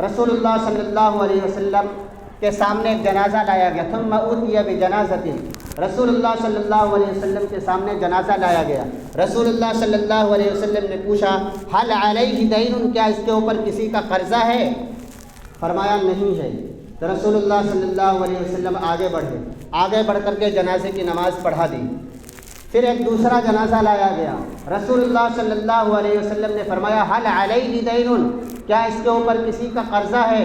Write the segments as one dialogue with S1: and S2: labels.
S1: رسول اللہ صلی اللہ علیہ وسلم کے سامنے ایک جنازہ لایا گیا. ثم اوتی بجنازۃ، رسول اللہ صلی اللہ علیہ وسلم کے سامنے جنازہ لایا گیا. رسول اللہ صلی اللہ علیہ وسلم نے پوچھا حل علیہ دین، کیا اس کے اوپر کسی کا قرضہ ہے؟ فرمایا نہیں ہے. تو رسول اللہ صلی اللہ علیہ وسلم آگے بڑھ کر کے جنازے کی نماز پڑھا دی. پھر ایک دوسرا جنازہ لایا گیا. رسول اللہ صلی اللہ علیہ وسلم نے فرمایا حل علیہ دین، کیا اس کے اوپر کسی کا قرضہ ہے؟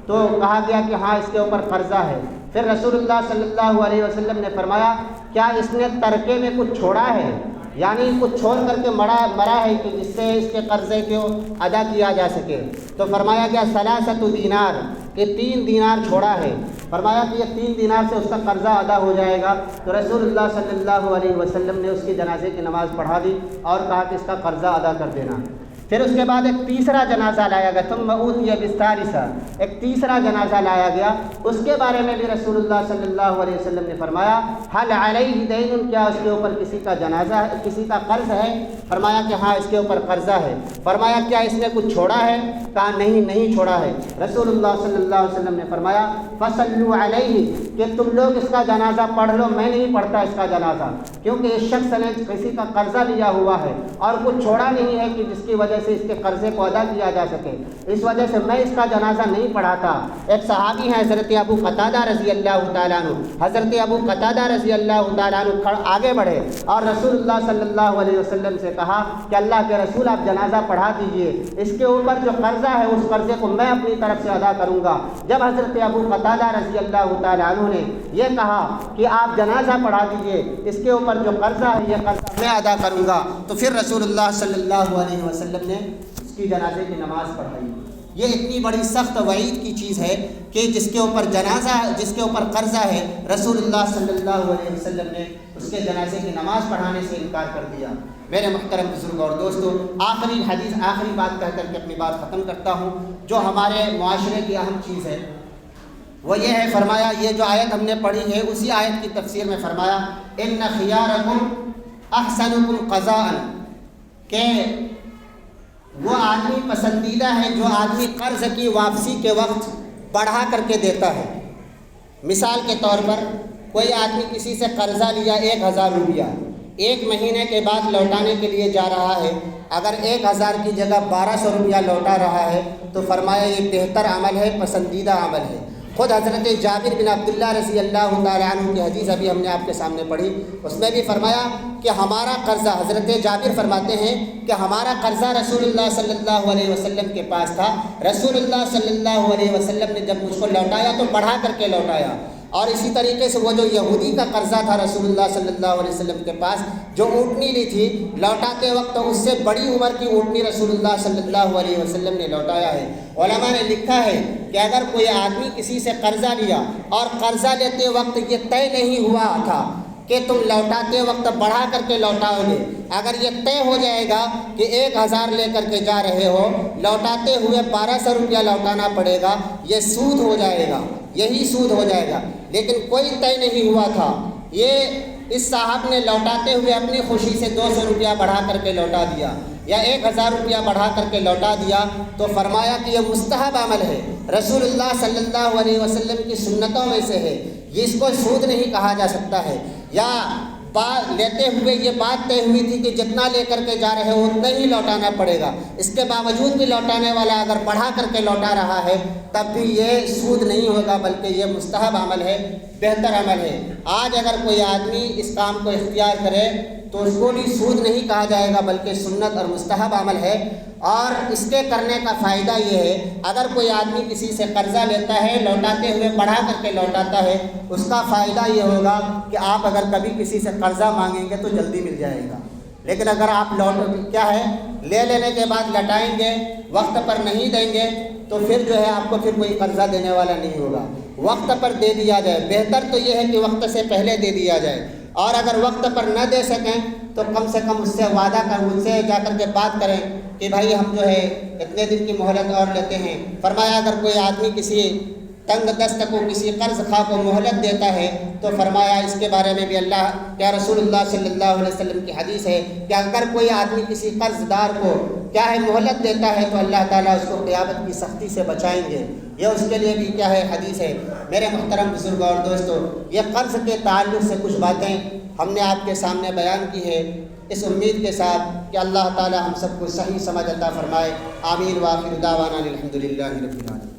S1: تو کہا گیا کہ ہاں اس کے اوپر قرضہ ہے. پھر رسول اللہ صلی اللہ علیہ وسلم نے فرمایا کیا اس نے ترکے میں کچھ چھوڑا ہے، یعنی کچھ چھوڑ کر کے مرا ہے کہ جس سے اس کے قرضے کو ادا کیا جا سکے؟ تو فرمایا گیا ثلاثۃ دینار، کہ 3 دینار چھوڑا ہے. فرمایا کہ یہ 3 دینار سے اس کا قرضہ ادا ہو جائے گا. تو رسول اللہ صلی اللہ علیہ وسلم نے اس کی جنازے کی نماز پڑھا دی اور کہا کہ اس کا قرضہ ادا کر دینا. پھر اس کے بعد ایک تیسرا جنازہ لایا گیا. ثم اوتی بالثالثہ، ایک تیسرا جنازہ لایا گیا. اس کے بارے میں بھی رسول اللہ صلی اللہ علیہ وسلم نے فرمایا حل علیہ دین، کیا اس کے اوپر کسی کا قرض ہے؟ فرمایا کہ ہاں اس کے اوپر قرضہ ہے. فرمایا کیا اس نے کچھ چھوڑا ہے؟ کہا نہیں چھوڑا ہے. رسول اللہ صلی اللہ علیہ وسلم نے فرمایا فصلوا علیہ، کہ تم لوگ اس کا جنازہ پڑھ لو، میں نہیں پڑھتا اس کا جنازہ، کیونکہ اس شخص نے کسی کا قرضہ لیا ہوا ہے اور کچھ چھوڑا نہیں ہے کہ جس کی وجہ سے اس کے قرضے کو ادا کیا جا سکے. اس وجہ سے میں اس کا جنازہ نہیں پڑھاتا. ایک صحابی ہیں حضرت ابو قتادہ رضی اللہ تعالیٰ عنہ. حضرت ابو قتادہ رضی اللہ تعالیٰ عنہ آگے بڑھے اور رسول اللہ صلی اللہ علیہ وسلم سے کہا کہ اللہ کے رسول آپ جنازہ پڑھا دیجئے، اس کے اوپر جو قرضہ ہے اس قرضے کو میں اپنی طرف سے ادا کروں گا. جب حضرت ابو قتادہ رضی اللہ تعالیٰ عنہ نے یہ کہا کہ آپ جنازہ پڑھا دیجئے، اس کے اوپر جو قرضہ ہے یہ قرضہ میں ادا کروں گا، تو پھر رسول اللہ صلی اللہ علیہ وسلم نے اس کی جنازے کی نماز پڑھائی. یہ اتنی بڑی سخت وعید کی چیز ہے کہ جس کے اوپر قرضہ ہے، رسول اللہ صلی اللہ علیہ وسلم نے اس کے جنازے کی نماز پڑھانے سے انکار کر دیا. میرے محترم بزرگ اور دوستو، آخری بات کہہ کر کے اپنی بات ختم کرتا ہوں. جو ہمارے معاشرے کی اہم چیز ہے وہ یہ ہے، فرمایا یہ جو آیت ہم نے پڑھی ہے اسی آیت کی تفسیر میں فرمایا ان خیارکم احسنکم قضاء، کہ وہ آدمی پسندیدہ ہے جو آدمی قرض کی واپسی کے وقت بڑھا کر کے دیتا ہے. مثال کے طور پر کوئی آدمی کسی سے قرضہ لیا 1000 روپیہ، 1 مہینے کے بعد لوٹانے کے لیے جا رہا ہے، اگر 1000 کی جگہ 1200 روپیہ لوٹا رہا ہے تو فرمایا یہ بہتر عمل ہے، پسندیدہ عمل ہے. خود حضرت جابر بن عبداللہ رضی اللہ تعالیٰ عنہ کی حدیث ابھی ہم نے آپ کے سامنے پڑھی، اس میں بھی فرمایا کہ ہمارا قرضہ، حضرت جابر فرماتے ہیں کہ ہمارا قرضہ رسول اللہ صلی اللہ علیہ وسلم کے پاس تھا. رسول اللہ صلی اللہ علیہ وسلم نے جب مجھ کو لوٹایا تو بڑھا کر کے لوٹایا. اور اسی طریقے سے وہ جو یہودی کا قرضہ تھا رسول اللہ صلی اللہ علیہ وسلم کے پاس، جو اونٹنی لی تھی، لوٹاتے وقت اس سے بڑی عمر کی اونٹنی رسول اللہ صلی اللہ علیہ وسلم نے لوٹایا ہے. علماء نے لکھا ہے کہ اگر کوئی آدمی کسی سے قرضہ لیا اور قرضہ لیتے وقت یہ طے نہیں ہوا تھا کہ تم لوٹاتے وقت بڑھا کر کے لوٹاؤ گے، اگر یہ طے ہو جائے گا کہ 1000 لے کر کے جا رہے ہو، لوٹاتے ہوئے 1200 روپیہ لوٹانا پڑے گا، یہ سود ہو جائے گا، یہی سود ہو جائے گا. لیکن کوئی طے نہیں ہوا تھا، یہ اس صاحب نے لوٹاتے ہوئے اپنی خوشی سے 200 روپیہ بڑھا کر کے لوٹا دیا یا 1000 روپیہ بڑھا کر کے لوٹا دیا، تو فرمایا کہ یہ مستحب عمل ہے، رسول اللہ صلی اللہ علیہ وسلم کی سنتوں میں سے ہے، اس کو سود نہیں کہا جا سکتا ہے. یا لیتے ہوئے یہ بات طے ہوئی تھی کہ جتنا لے کر کے جا رہے ہو اتنا ہی لوٹانا پڑے گا، اس کے باوجود بھی لوٹانے والا اگر بڑھا کر کے لوٹا رہا ہے تب بھی یہ سود نہیں ہوگا، بلکہ یہ مستحب عمل ہے، بہتر عمل ہے. آج اگر کوئی آدمی اس کام کو اختیار کرے تو اس کو بھی سود نہیں کہا جائے گا، بلکہ سنت اور مستحب عمل ہے. اور اس کے کرنے کا فائدہ یہ ہے، اگر کوئی آدمی کسی سے قرضہ لیتا ہے، لوٹاتے ہوئے بڑھا کر کے لوٹاتا ہے، اس کا فائدہ یہ ہوگا کہ آپ اگر کبھی کسی سے قرضہ مانگیں گے تو جلدی مل جائے گا. لیکن اگر آپ کیا ہے لے لینے کے بعد لٹائیں گے، وقت پر نہیں دیں گے، تو پھر جو ہے آپ کو پھر کوئی قرضہ دینے والا نہیں ہوگا. وقت پر دے دیا جائے، بہتر تو یہ ہے کہ وقت سے پہلے دے دیا جائے، اور اگر وقت پر نہ دے سکیں تو کم سے کم اس سے وعدہ کر، مجھ سے جا کر کے بات کریں کہ بھائی ہم جو ہے اتنے دن کی مہلت اور لیتے ہیں. فرمایا اگر کوئی آدمی کسی تنگ دست کو کسی قرض خواہ کو مہلت دیتا ہے تو فرمایا اس کے بارے میں بھی کیا رسول اللہ صلی اللہ علیہ وسلم کی حدیث ہے کہ اگر کوئی آدمی کسی قرض دار کو کیا ہے مہلت دیتا ہے تو اللہ تعالیٰ اس کو قیامت کی سختی سے بچائیں گے. یہ اس کے لیے بھی کیا ہے حدیث ہے. میرے محترم بزرگوں اور دوستوں، یہ قرض کے تعلق سے کچھ باتیں ہم نے آپ کے سامنے بیان کی ہے، اس امید کے ساتھ کہ اللہ تعالیٰ ہم سب کو صحیح سمجھ عطا فرمائے. آمین. وآخر دعوانا الحمد للہ رب العالمین.